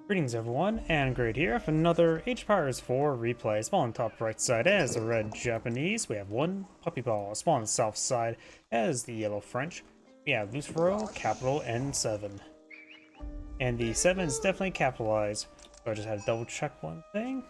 Greetings everyone, and Great here for another Age Pirates 4 replay. Small on the top right side as the red Japanese, we have 1puppypaw. Small on the south side as the yellow French, we have LucifroN, capital N7. And the 7 is definitely capitalized, so I just had to double check one thing.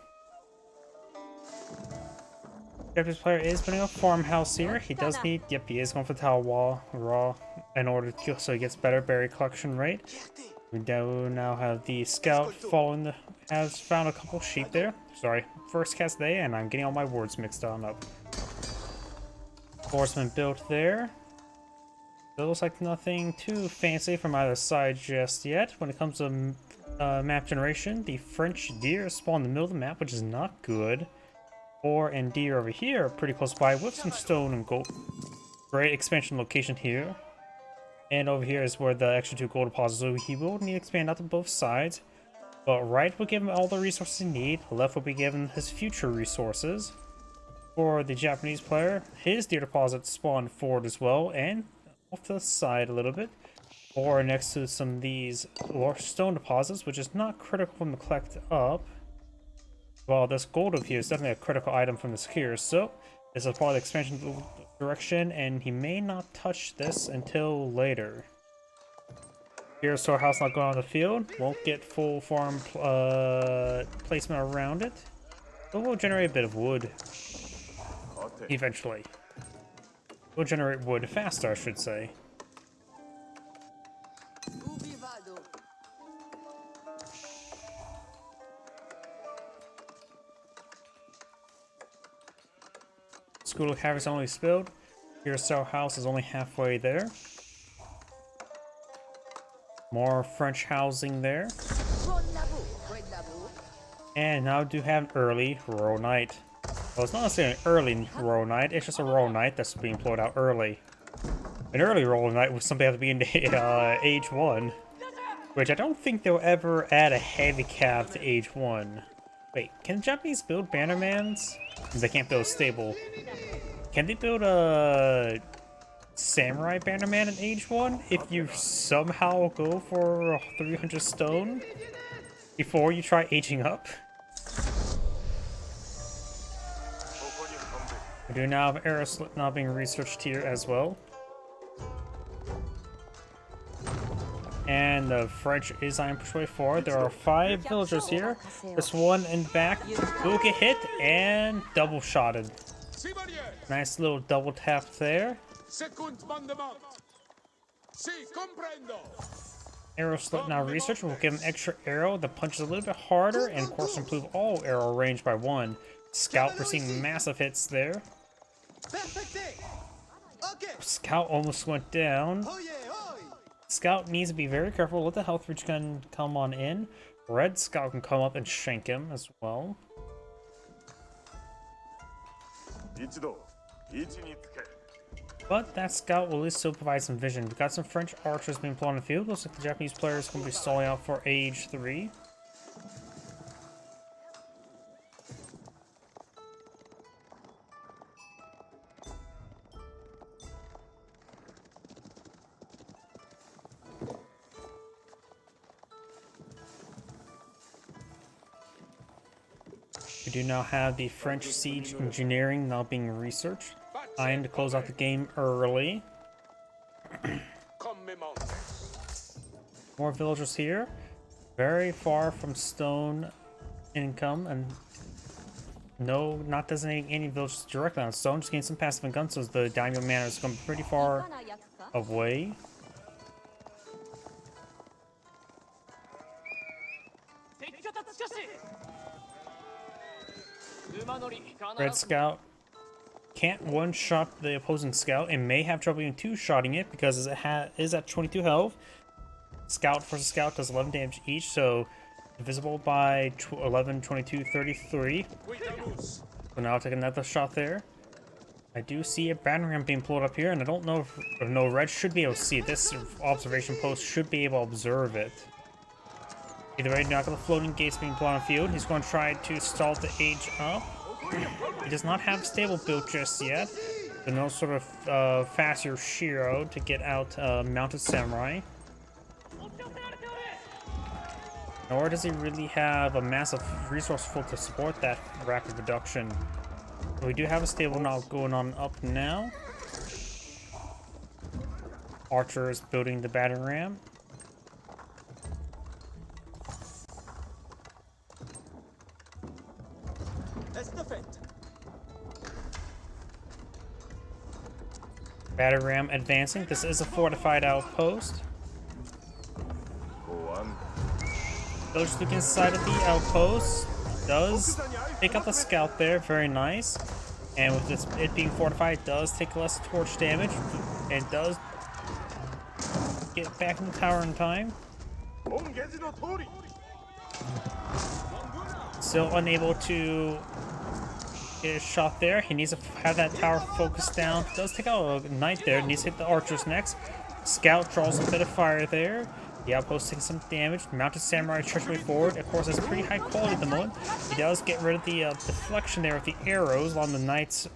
Japanese player is building a farmhouse here. He does need, yep, he is going for Tau Wall Raw in order to, so he gets better berry collection rate. We do now have the scout following the, has found a couple sheep there. Sorry, first cast day, and I'm getting all my words mixed on up. Horseman built there. It looks like nothing too fancy from either side just yet. When it comes to map generation, the French deer spawn in the middle of the map, which is not good. Boar and deer over here are pretty close by with some stone and gold. Great expansion location here. And over here is where the extra 2 gold deposits, so he will need to expand out to both sides. But right will give him all the resources he needs, left will be given his future resources. For the Japanese player, his deer deposits spawn forward as well, and off to the side a little bit. Or next to some of these stone deposits, which is not critical from the collect up. Well, this gold over here is definitely a critical item from this here, so this is part of the expansion direction, and he may not touch this until later. Here's storehouse not going on the field. Won't get full farm placement around it, but we'll generate a bit of wood eventually. We'll generate wood faster, I should say. School of Harvest only spilled. Here's our house is only halfway there. More French housing there. And now do have an early rural night. Well, it's not necessarily an early rural night, it's just a rural night that's being employed out early. An early rural night would something have to be in age 1. Which I don't think they'll ever add a handicap to age 1. Wait, can the Japanese build Bannermans? They can't build a stable. Can they build a samurai Bannerman in age 1 if you somehow go for 300 stone before you try aging up? We do now have arrow slit now being researched here as well. And the French is on pushway forward. There are 5 villagers here. This one in the back will get hit and double shotted. Nice little double tap there. Arrow slit now research will give him extra arrow that punches a little bit harder and of course improve all arrow range by 1. Scout receiving massive hits there. Scout almost went down. Scout needs to be very careful. Let the health reach can come on in. Red Scout can come up and shank him as well. But that Scout will at least still provide some vision. We've got some French archers being put on the field. Looks like the Japanese players going to be stalling out for age 3. We do now have the French siege engineering now being researched. Trying to close out the game early. More villagers here. Very far from stone income, and no, not designating any villagers directly on stone. Just getting some passive income, so the daimyo manor is going pretty far away. Red Scout can't one-shot the opposing Scout and may have trouble even two-shotting it because it is at 22 health. Scout versus Scout does 11 damage each, so divisible by 11, 22, 33. So now I'll take another shot there. I do see a banner being pulled up here, and I don't know if no red should be able to see it. This observation post should be able to observe it. Either way, not going to floating gates being put on the field. He's going to try to stall the age up. He does not have stable built just yet. There's no sort of faster Shiro to get out mounted samurai. Nor does he really have a massive resource pool to support that rapid reduction. We do have a stable now going on up now. Archer is building the battering ram. Battering ram advancing. This is a fortified outpost. Village looking inside of the outpost. Does pick up the scout there. Very nice. And with this, it being fortified, it does take less torch damage. And does get back in the tower in time. Still unable to get a shot there. He needs to have that tower focused down. Does take out a knight there. Needs to hit the archers next. Scout draws a bit of fire there. The outpost takes some damage. Mounted samurai charges way forward. Of course, it's pretty high quality at the moment. He does get rid of the deflection there with the arrows on the knights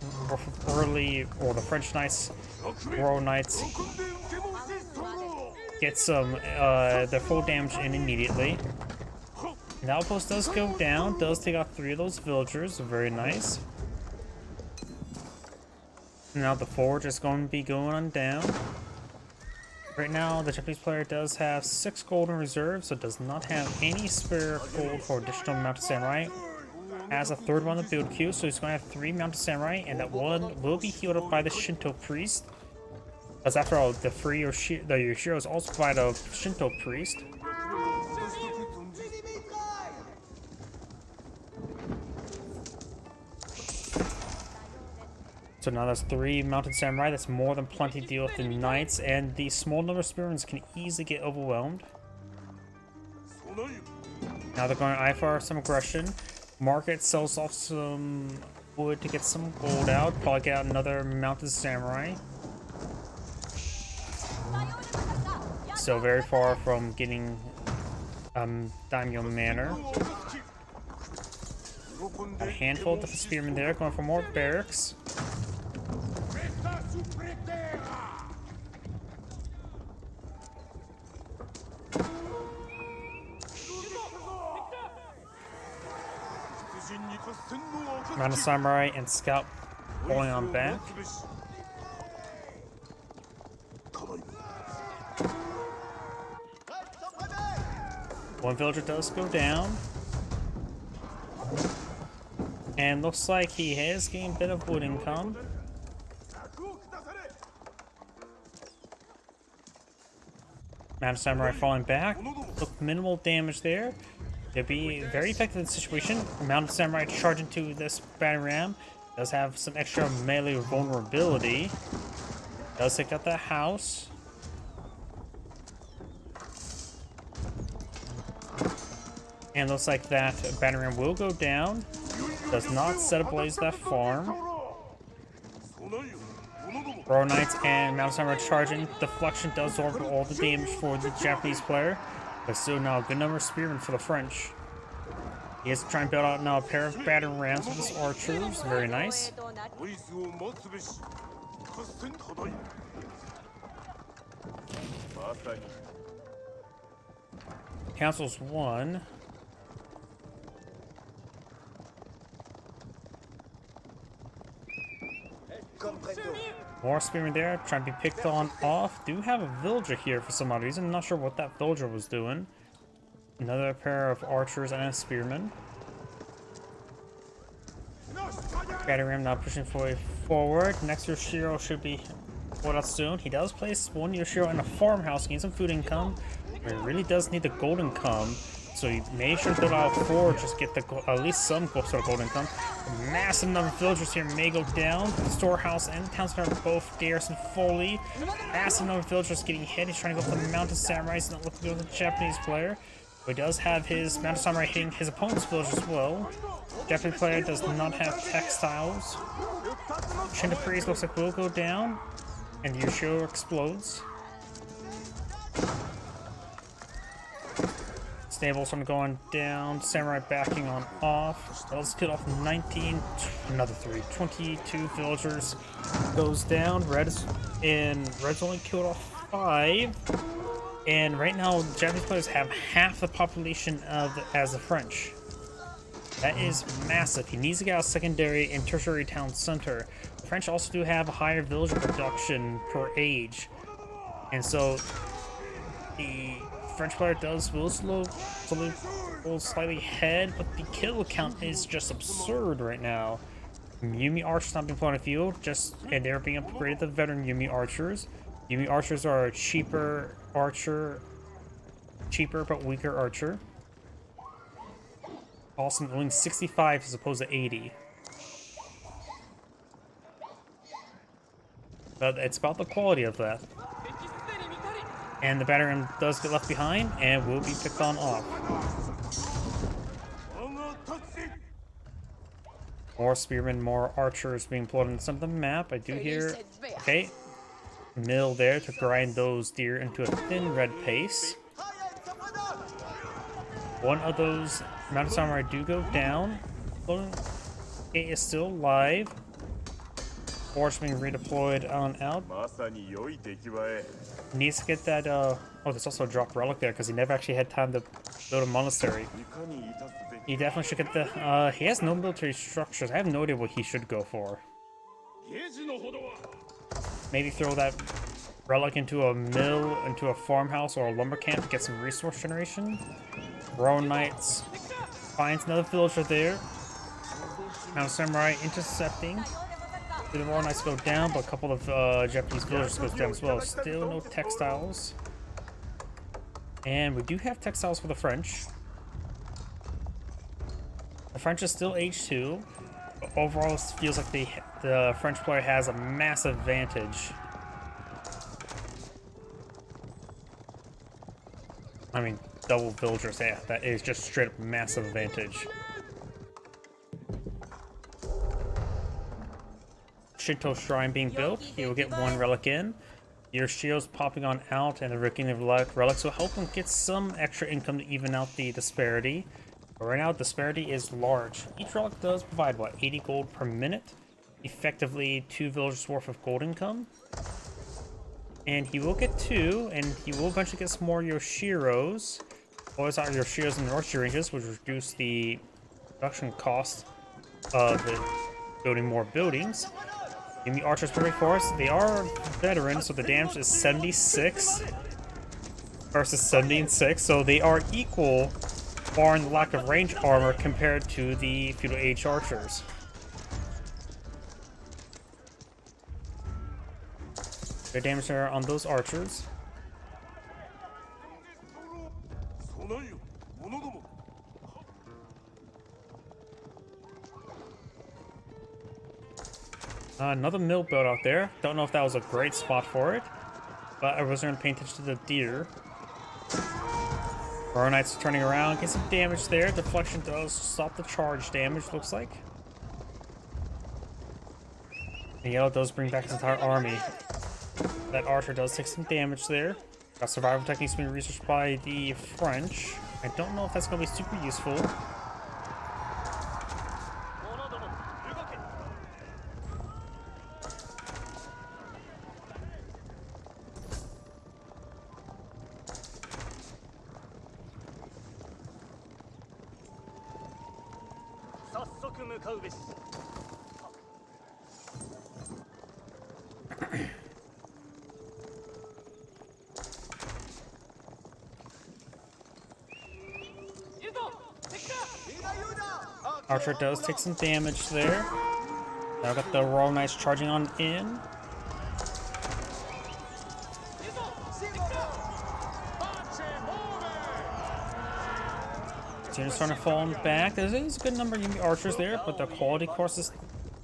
early, or the French knights, Royal knights. Get some their full damage in immediately. The outpost does go down. Does take out 3 of those villagers. Very nice. Now the forge is going to be going on down. Right now, the Japanese player does have 6 gold in reserve, so does not have any spare gold for additional mounted samurai. Has a 3rd one in the build queue, so he's going to have 3 mounted samurai, and that one will be healed up by the Shinto priest. Because after all, the Yoshiros also provide a Shinto priest. So now that's 3 mounted samurai. That's more than plenty to deal with the knights, and the small number of spearmen can easily get overwhelmed. Now they're going to eye for some aggression. Market sells off some wood to get some gold out. Probably get out another mounted samurai. So very far from getting Daimyo Manor. A handful of the spearmen there, going for more barracks. Mounted samurai and scout falling on back. One villager does go down. And looks like he has gained a bit of wood income. Mounted samurai falling back. Look, minimal damage there. It'd be very effective in the situation. Mounted samurai charge into this battering ram. Does have some extra melee vulnerability. Does take out that house. And looks like that battering ram will go down. Does not set ablaze that farm. Royal Knights and Mounted Samurai charging. Deflection does absorb all the damage for the Japanese player. But still now a good number of spearmen for the French. He has to try and build out now a pair of battering rams with his archers. Very nice. Council's 1. More spearmen there, trying to be picked on off. Do have a villager here for some odd reason. I'm not sure what that villager was doing. Another pair of archers and a spearman. Battering ram now pushing forward. Next Yoshiro should be pulled out soon. He does place one Yoshiro in a farmhouse, getting some food income. But he really does need the gold income. So he made sure to build out 4 just get the at least some sort of gold income. A massive number of villagers here may go down. The storehouse and the town center are both garrisoned fully. Massive number of villagers getting hit. He's trying to go for the mounted samurai. He's not looking good with the Japanese player. But he does have his mounted samurai hitting his opponent's village as well. Japanese player does not have textiles. Shinto priest looks like will go down. And the Yoshiro explodes. Stables from going down, samurai backing on off. Let's get off 19, another 3, 22 villagers goes down. Red's only killed off 5. And right now, Japanese players have half the population as the French. That is massive. He needs to get out secondary and tertiary town center. The French also do have a higher village production per age. And so the French player will slightly ahead, but the kill count is just absurd right now. Yumi archers not being put on the field, and they're being upgraded to veteran Yumi archers. Yumi archers are a cheaper but weaker archer. Awesome, only 65 as opposed to 80. But it's about the quality of that. And the veteran does get left behind and will be picked on off. More spearmen, more archers being plotted in some of the map. I do hear, okay, mill there to grind those deer into a thin red paste. One of those mounted samurai do go down. It is still alive. Force being redeployed on out. Needs to get that, oh, there's also a drop relic there because he never actually had time to build a monastery. He definitely should get the, he has no military structures. I have no idea what he should go for. Maybe throw that relic into a mill, into a farmhouse or a lumber camp to get some resource generation. Rowan Knights finds another villager there. Now Samurai intercepting. The Rowan Knights go down, but a couple of Japanese villagers goes down as well. Still no textiles. And we do have textiles for the French. The French is still age 2. But overall, it feels like the French player has a massive advantage. I mean, double villagers, yeah, that is just straight up massive advantage. Shinto Shrine being built, he will get one relic in. Your shields popping on out and the Rikin of relics will help him get some extra income to even out the disparity. But right now, disparity is large. Each relic does provide, what, 80 gold per minute? Effectively, 2 villagers worth of gold income. And he will get 2, and he will eventually get some more Yoshiros. Always are Yoshiros in the North ranges, which reduce the production cost of building more buildings. In the Archers Perfect Forest, they are veterans, so the damage is 76 versus 76, so they are equal, barring the lack of range armor compared to the Feudal Age Archers. Their damage there on those archers. Another mill built out there. Don't know if that was a great spot for it, but I wasn't going to pay attention to the deer. Rowan Knights turning around, get some damage there. Deflection does stop the charge damage, looks like. And yellow does bring back his entire army. That archer does take some damage there. Got survival techniques being researched by the French. I don't know if that's going to be super useful. Archer does take some damage there. Now got the Royal Knights charging on in. Units starting to fall back. There is a good number of archers there, but the quality, of course, is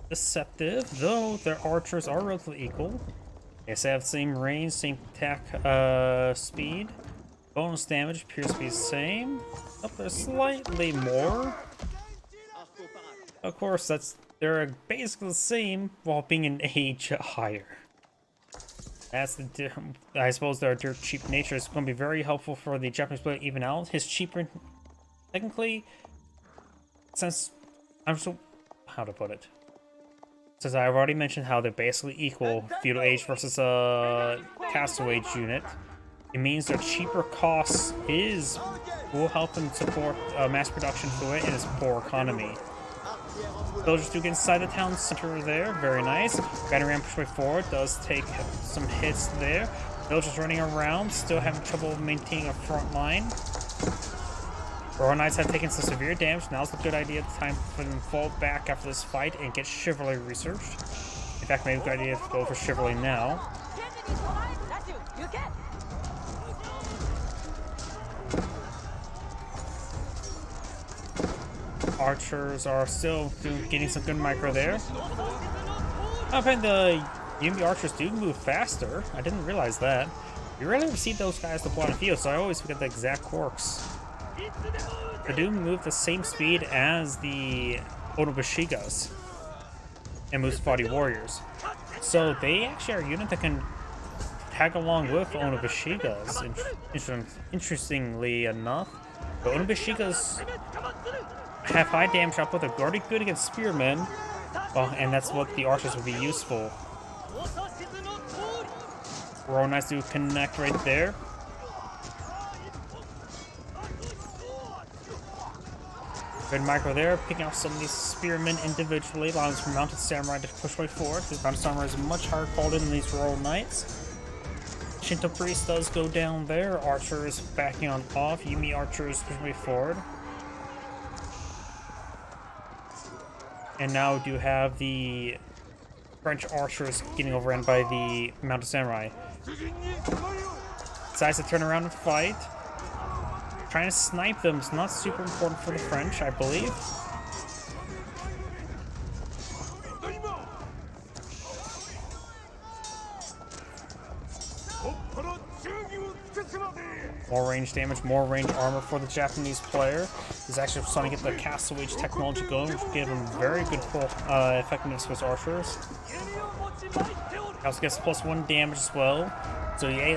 deceptive. Though their archers are relatively equal. Yes, they have the same range, same attack speed. Bonus damage appears to be the same. Oh, they're slightly more. Of course, they're basically the same while being an age higher. That's the I suppose their dirt cheap nature is going to be very helpful for the Japanese player to even out. His cheaper, technically, since I'm so how to put it. Since I've already mentioned how they're basically equal, feudal age versus a castle age unit. It means their cheaper costs will help them support mass production for it in its poor economy. Villagers do get inside the town center there, very nice. Battering ram push way forward does take some hits there. Villagers running around, still having trouble maintaining a front line. Royal Knights have taken some severe damage. Now's a good idea, time for them to fall back after this fight and get chivalry researched. In fact, maybe a good idea to go for chivalry now. Archers are still getting some good micro there. I find the Yumi archers do move faster. I didn't realize that. You rarely ever see those guys deploy on the field, so I always forget the exact quirks. They do move the same speed as the Onobushigas and Musafati warriors. So they actually are a unit that can tag along with Onobushigas. Interestingly enough, the Onobushigas have high damage output. They're already good against spearmen. Well, and that's what the archers would be useful. Royal Knights do connect right there. Good micro there, picking off some of these spearmen individually, allowing this mounted samurai to push way forward. This mounted samurai is much higher quality than these Royal Knights. Shinto priest does go down there. Archers backing on off. Yumi archers push way forward. And now we do have the French archers getting overrun by the mounted samurai. Decides to turn around and fight. Trying to snipe them is not super important for the French, I believe. More range damage, more range armor for the Japanese player. He's actually starting to get the Castle Age technology going, which will give him very good full effectiveness with his archers. He also gets +1 damage as well. So he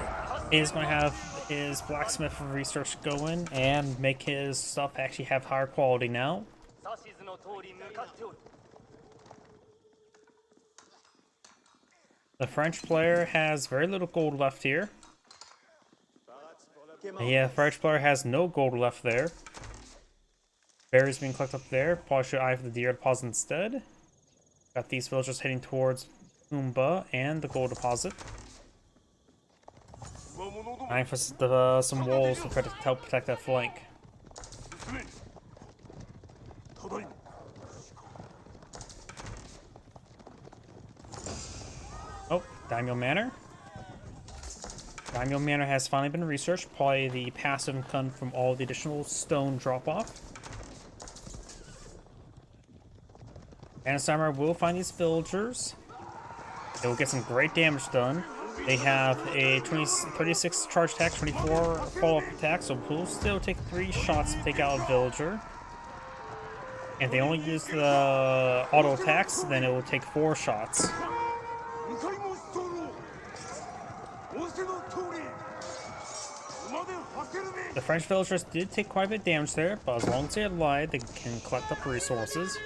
is going to have his blacksmith research going and make his stuff actually have higher quality now. The French player has very little gold left here. Yeah, the French player has no gold left there. Berries being collected up there. Probably should eye for the deer deposit instead. Got these villagers heading towards Umba and the gold deposit. Eyeing for some walls to help protect that flank. Oh, Daimyo Manor. Daimyo Manor has finally been researched. Probably the passive come from all the additional stone drop-off. And Samurai will find these villagers. They will get some great damage done. They have a 36 charge attack, 24 follow-up attack, so we'll still take 3 shots to take out a villager. And if they only use the auto attacks, then it will take 4 shots. The French villagers did take quite a bit of damage there, but as long as they're alive, they can collect up resources.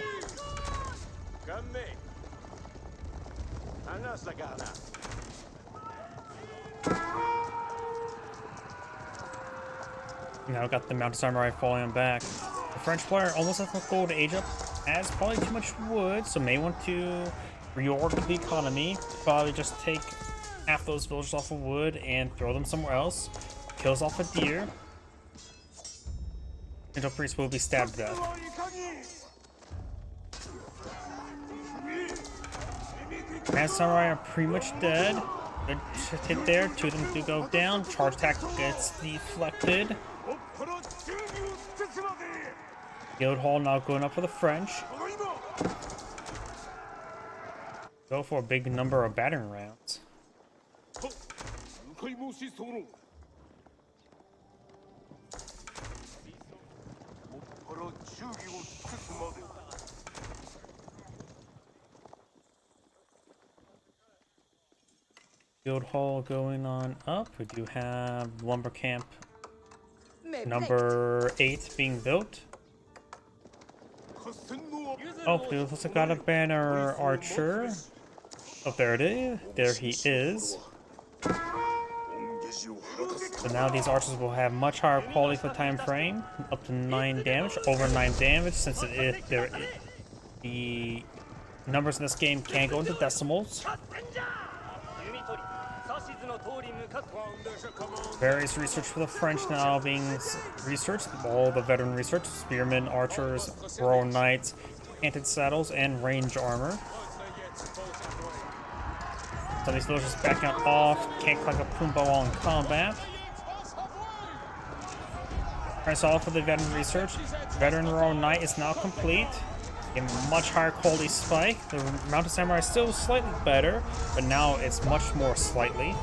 Now got the mounted samurai falling back. The French player almost has enough gold to age up, has probably too much wood, so may want to reorg the economy. Probably just take half those villagers off of wood and throw them somewhere else. Kills off a deer. Shinto priest will be stabbed to death. And samurai are pretty much dead. Good hit there. 2 of them do go down. Charge attack gets deflected. Guild Hall now going up for the French. Go for a big number of battering rounds. Guild Hall going on up. We do have lumber camp number 8 being built. Oh, we also got a banner archer. Oh, there it is. There he is. So now these archers will have much higher quality for the time frame, up to 9 damage, over 9 damage, since the numbers in this game can go into decimals. Various research for the French now being researched, all the veteran research, spearmen, archers, royal knights, canted saddles, and range armor. Some of these villagers backing up off, can't collect a Pumbaa while in combat. Press off for the veteran research. Veteran royal knight is now complete. A much higher quality spike. The mounted samurai is still slightly better, but now it's much more slightly.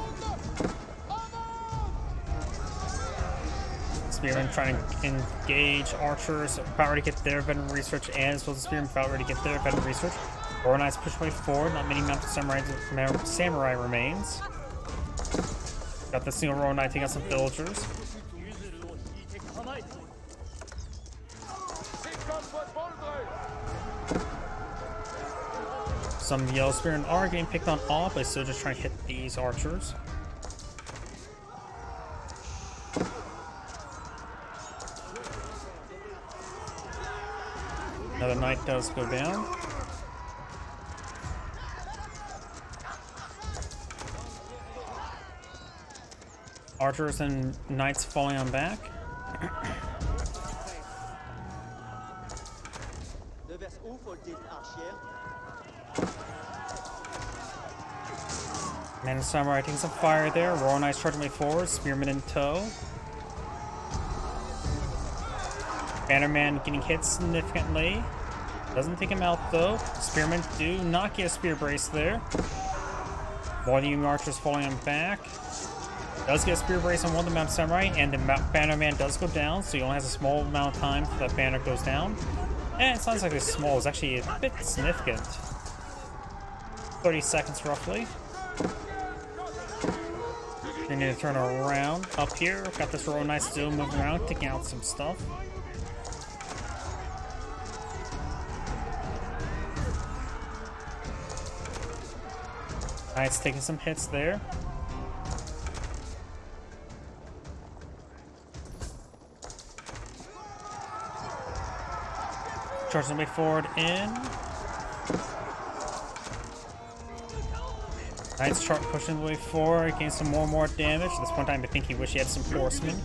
Spearmen trying to engage archers, about ready to get their veteran research, and as well as the spearmen about ready to get their veteran research. Royal knights push way forward, not many mounted samurai remains. Got the single royal knight taking out some villagers. Some yellow spearmen are getting picked on off, but still just trying to hit these archers. Another knight does go down. Archers and knights falling on back. Man samurai taking some fire there. Royal knights charging way forward. Spearman in tow. Bannerman getting hit significantly. Doesn't take him out though. Spearmen do not get a spear brace there. Volume archers falling on back. Does get a spear brace on one of the mounted samurai, and the bannerman does go down, so he only has a small amount of time for that banner goes down. And it sounds like it's small, it's actually a bit significant. 30 seconds roughly. We need to turn around. Up here, got this royal knight still moving around, taking out some stuff. Knight's taking some hits there. Charging the way forward in. Knight's pushing the way forward, getting some more and more damage. At this point in time, I think he wished he had some horsemen.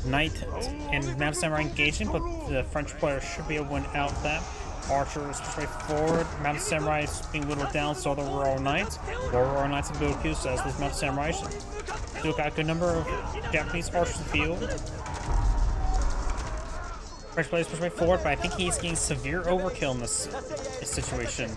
Knight and mounted samurai engaging, but the French player should be able to win out that. Archers push way forward. Mounted samurai is being whittled down, so the royal knights. Royal knights and Goku, as those mounted samurai still got a good number of Japanese archers in the field. French players push way forward, but I think he's getting severe overkill in this situation.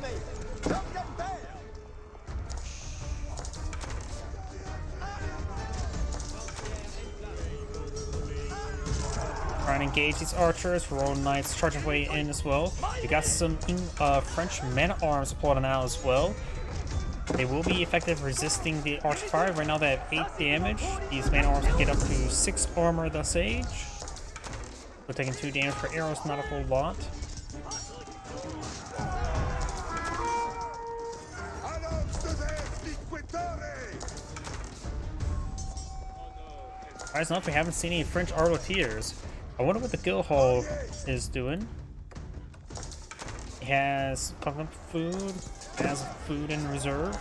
Trying to engage these archers. Royal knights charging way in as well. We got some French men-at-arms applauding out as well. They will be effective resisting the arch fire. Right now they have 8 damage. These men-at-arms can get up to 6 armor thus age. We're taking 2 damage per arrows, not a whole lot. Surprisingly enough, we haven't seen any French artilleers. I wonder what the guild hall is doing. He has cooking up food, has food in reserve.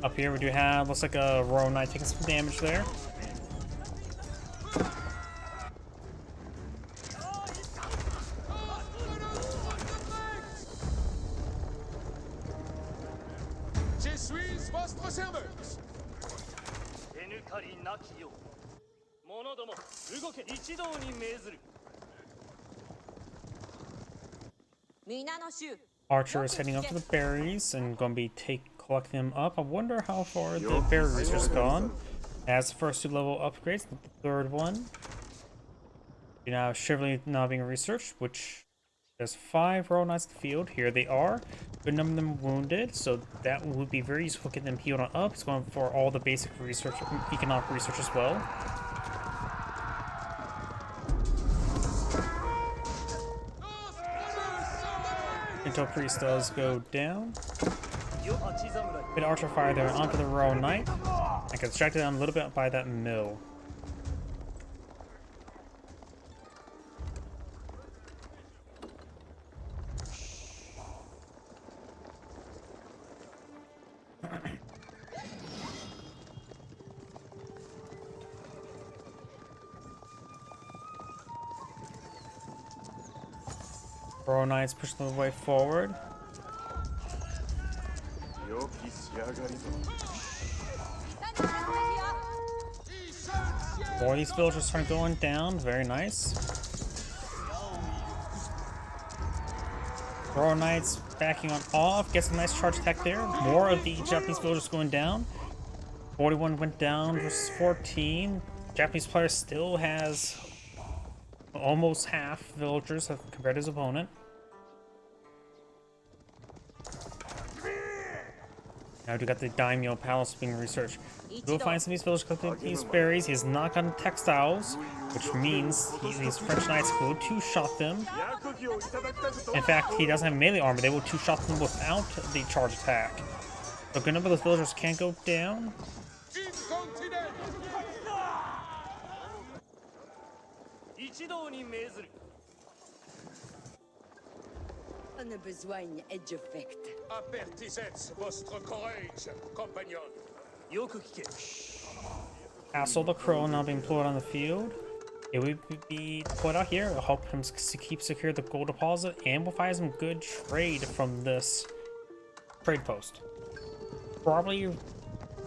Up here we do have, looks like a royal knight taking some damage there. Archer is heading up to the berries and going to be collecting them up. I wonder how far the berry research gone. As the first 2 level upgrades, the third one. You now have Chivalry now being researched, which there's 5 royal knights in the field. Here they are. Good number of them wounded, so that would be very useful getting them healed on up. It's going for all the basic research, economic research as well. Until Priest does go down. Bit of archer fire there onto the royal knight. I got distracted them a little bit by that mill. Royal Knights push the way forward. More of these villagers start going down. Very nice. Royal Knights backing on off. Gets a nice charge attack there. More of the Japanese villagers going down. 41 went down versus 14. Japanese player still has almost half villagers compared to his opponent. Now we got the Daimyo Palace being researched. We'll find some of these villagers collecting these berries. He has not gotten textiles, which means these French knights will two-shot them. In fact, he doesn't have melee armor. They will two-shot them without the charge attack. So a good number of those villagers can go down. On a besoin d'effect. Avertissez votre courage, compagnon. Castle the Crow now being deployed on the field. It would be deployed out here. It'll help him keep secure the gold deposit, and we'll find some good trade from this trade post. Probably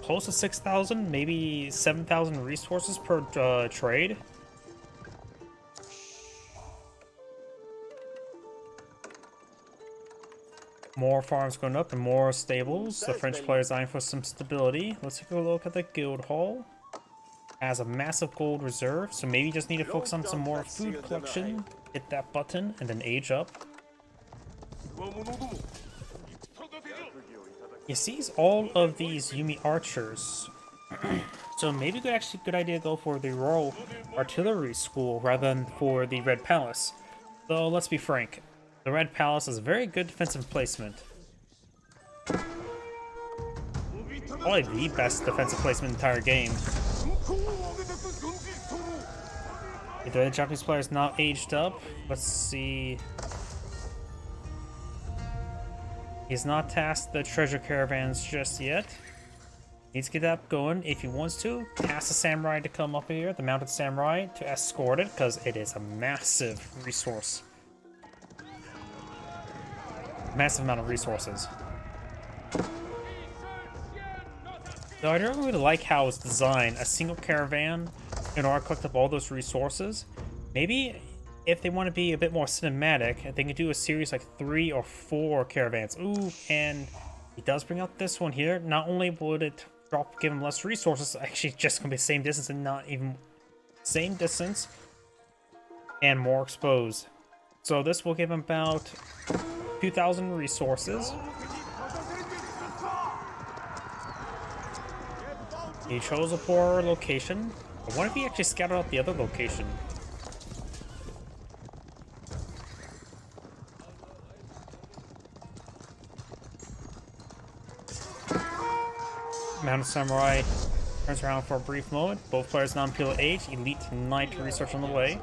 close to 6,000, maybe 7,000 resources per trade. More farms going up and more stables. The French player is eyeing for some stability. Let's take a look at the guild hall. Has a massive gold reserve, so maybe just need to focus on some more food collection. Hit that button and then age up. He sees all of these Yumi archers. So maybe it's actually a good idea to go for the Royal Artillery School rather than for the Red Palace. Though let's be frank. The Red Palace is a very good defensive placement. Probably the best defensive placement in the entire game. The Japanese player is now aged up. Let's see. He's not tasked the treasure caravans just yet. Needs to get that going. If he wants to, ask the samurai to come up here, the mounted samurai, to escort it, because it is a massive resource. Massive amount of resources. Though I don't really like how it's designed. A single caravan in order to collect up all those resources. Maybe if they want to be a bit more cinematic, they can do a series like 3 or 4 caravans. Ooh, and he does bring out this one here. Not only would it give him less resources, actually just gonna be the same distance and not even same distance and more exposed. So this will give him about 2,000 resources. He chose a poor location. I wonder if he actually scattered out the other location. Mounted Samurai turns around for a brief moment. Both players non-peel age. Elite Knight research on the way.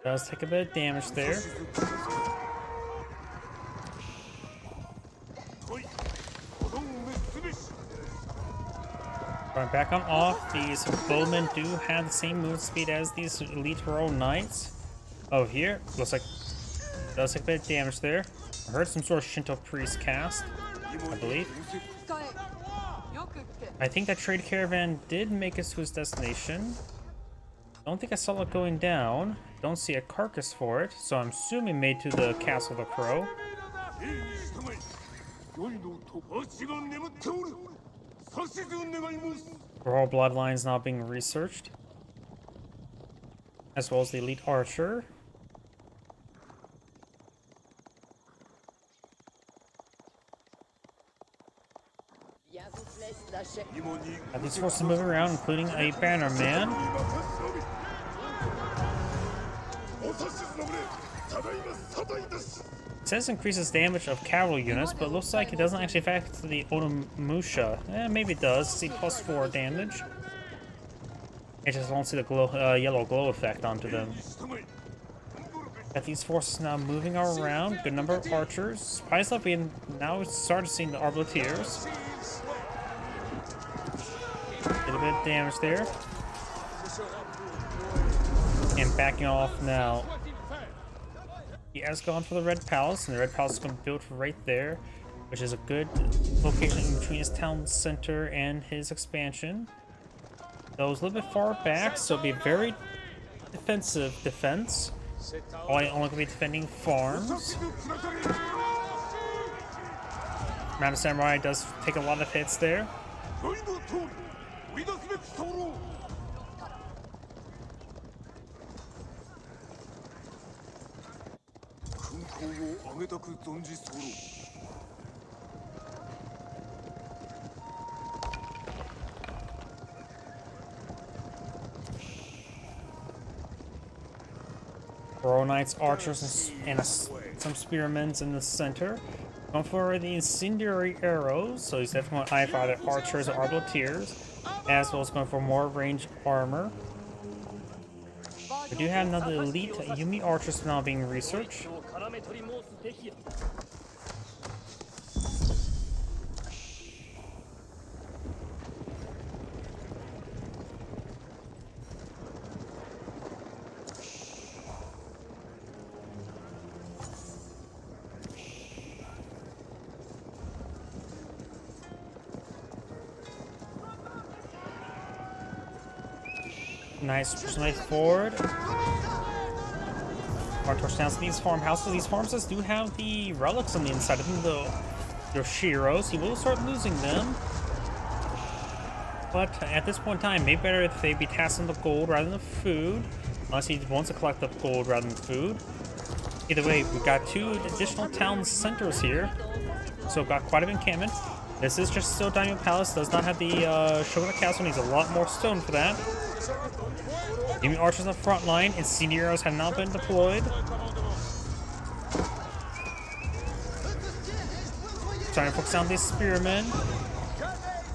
Does take a bit of damage there. Going back on off, these bowmen do have the same move speed as these elite Royal Knights. Oh, here, looks like does take a bit of damage there. I heard some sort of Shinto priest cast, I believe. I think that trade caravan did make it to its destination. Don't think I saw it going down. Don't see a carcass for it, so I'm assuming made to the Castle of the Crow. Royal bloodlines now being researched. as well as the elite archer. Got these forces moving around, including a bannerman. It says increases damage of cavalry units, but it looks like it doesn't actually affect the Onimusha. Maybe it does. See +4 damage. I just don't see the glow, yellow glow effect onto them. Got these forces now moving around. Good number of archers. Surprised that we now started seeing the arbaletiers. A little bit of damage there. And backing off now. He has gone for the Red Palace, and the Red Palace is going to build right there, which is a good location in between his town center and his expansion. Though it's a little bit far back, so it'll be a very defensive defense. Only going to be defending farms. Mounted Samurai does take a lot of hits there. Royal Knights, archers, and some spearmen in the center. Going for the incendiary arrows, so he's definitely going to eye for either archers or arbaletiers, as well as going for more range armor. We do have another elite Yumi archers now being researched. Nice snipe forward. Our touchdowns to these farmhouses. These farmhouses do have the relics on the inside of them, though. They're Shiros. He will start losing them. But at this point in time, maybe better if they be tasking the gold rather than the food. Unless he wants to collect the gold rather than food. Either way, we've got 2 additional town centers here. So we've got quite a bit of encampment. This is just still Daimyo Palace. Does not have the Shogunate Castle. Needs a lot more stone for that. Enemy archers on the front line. Incendiary arrows have not been deployed. Trying to focus on these spearmen.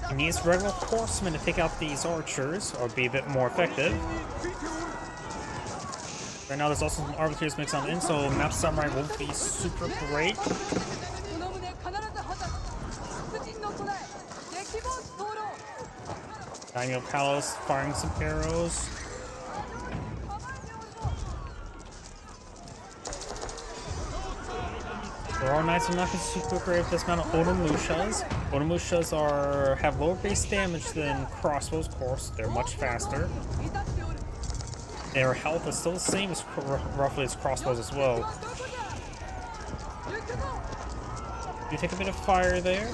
He needs regular horsemen to take out these archers, or be a bit more effective. Right now, there's also some arbaletiers mixed on in, so Map Samurai won't be super great. Daimyo Palace firing some arrows. Royal Knights are not going to be super great with this amount of Onimushas. Onimushas have lower base damage than crossbows, of course. They're much faster. Their health is still the same as roughly as crossbows as well. You take a bit of fire there.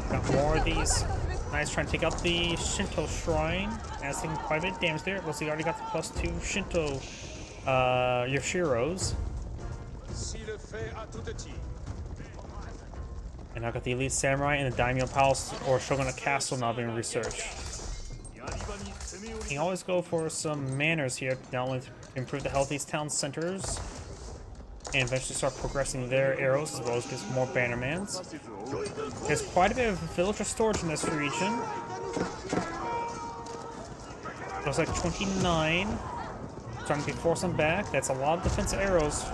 Got more of these. Nice, trying to take out the Shinto Shrine. That's taking quite a bit of damage there. Well, so you already got the +2 Shinto Yoshiros. And I've got the Elite Samurai and the Daimyo Palace or Shogunate Castle now being researched. You can always go for some manners here, not only to improve the health of these town centers, and eventually start progressing their arrows, as well as get some more bannermans. There's quite a bit of villager storage in this region. Looks like 29. Trying to be forced them back. That's a lot of defensive arrows.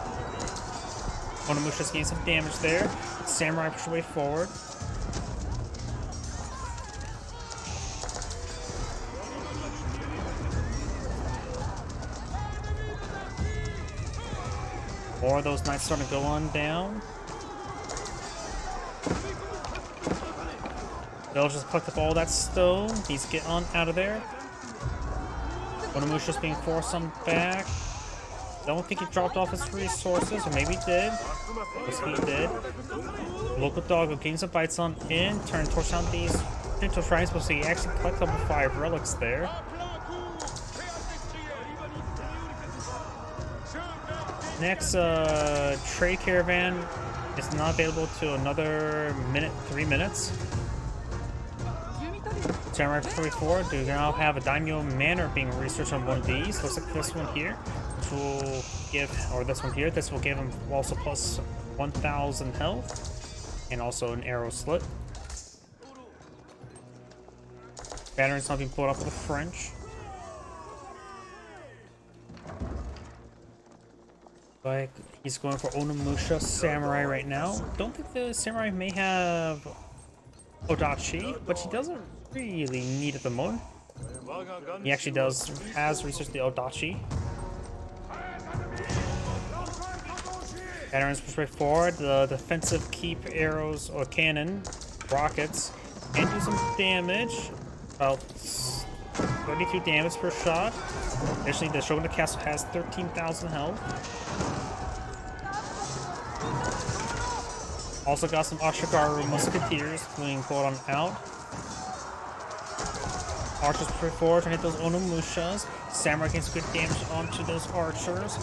Onimusha's getting some damage there. Samurai push their way forward. More of those knights starting to go on down. They'll just collect up all that stone. He's getting on out of there. Onimusha's being forced on back. I don't think he dropped off his resources, or maybe he did. Yes, he did. Local dog getting some bites on in. Turn torch on these Shinto shrines, so he actually collects up 5 relics there. Next trade caravan is not available till another 3 minutes. Samurai 44 do now have a daimyo manor being researched on one of these. Looks like this one here, which will give, or this one here, this will give him also plus 1,000 health, and also an arrow slit. Battery's not being pulled up with the French. Like, he's going for Onimusha Samurai right now. Don't think the Samurai may have Odachi, but he doesn't really need it at the moment. He actually has researched the Odachi. Veterans push forward. The defensive keep arrows or cannon, rockets, and do some damage. About 32 damage per shot. Additionally, the Shogun Castle has 13,000 health. Also got some Ashigaru Musketeers being pulled on out. Archers push forward to hit those Onimushas. Samurai gets good damage onto those archers.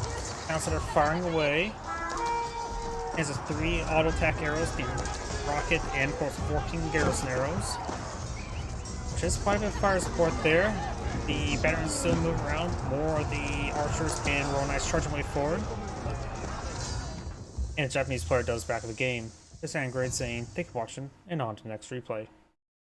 Counts that are firing away. Has 3 auto attack arrows, the rocket, and of course 14 garrison arrows. Which is quite a bit of fire support there. The veterans still move around. More of the archers can roll nice charging way forward. And the Japanese player does back of the game. This is Grade saying, thank you for watching, and on to the next replay.